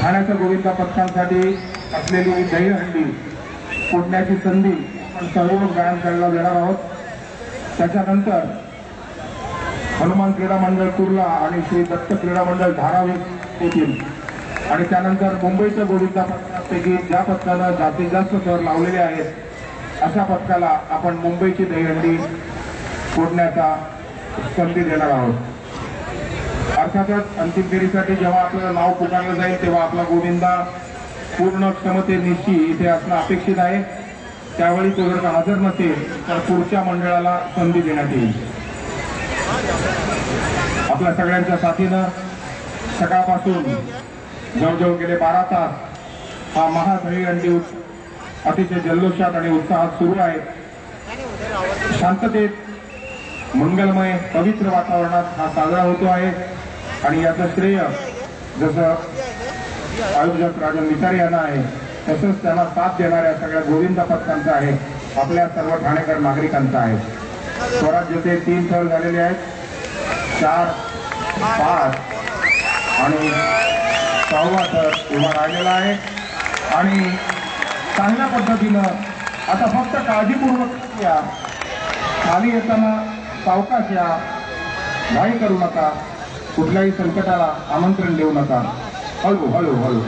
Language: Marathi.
ठाण्याच्या गोविंदा पथकांसाठी असलेली दहीहंडी फोडण्याची संधी आपण सहयोग गायन खेळायला देणार आहोत। त्याच्यानंतर हनुमान क्रीडा मंडळ कुर्ला आणि श्री दत्त क्रीडा मंडळ धारावी येतील आणि त्यानंतर मुंबईच्या गोविंदा पथकापैकी ज्या पथकानं जास्तीत जास्त थर लावलेले आहेत अशा पथकाला आपण मुंबईची दहीहंडी फोडण्याचा संधी देणार आहोत। अर्थातच अंतिम फेरीसाठी जेव्हा आपल्याला नाव पुकारलं जाईल तेव्हा आपला गोविंदा पूर्ण क्षमतेनिशी इथे असणं अपेक्षित आहे। त्यावेळी तो जर का हजर नसेल तर पुढच्या मंडळाला संधी देण्यात येईल। आपल्या सगळ्यांच्या साथीनं सकाळपासून जवळजवळ गेले 12 तास हा महादहीहंडी अतिशय जल्लोषात आणि उत्साहात सुरू आहे। शांततेत मंगलमय पवित्र वातावरणात हा साजरा होतो आहे आणि याचं श्रेय जसं आयोजक राजन विचारे यांना आहे तसंच त्यांना साथ देणाऱ्या सगळ्या गोविंदा पथकांचा आहे, आपल्या सर्व ठाणेकर नागरिकांचा आहे। स्वराज्याचे 3 थर झालेले आहेत, 4, 5 आणि 6वा थर उभा राहिलेला आहे आणि चांगल्या पद्धतीनं आता फक्त काळजीपूर्वक या, खाली येताना सावकाश या, घाई करू नका, कुठल्याही संकटाला आमंत्रण देऊ नका, हळू हळू हळू।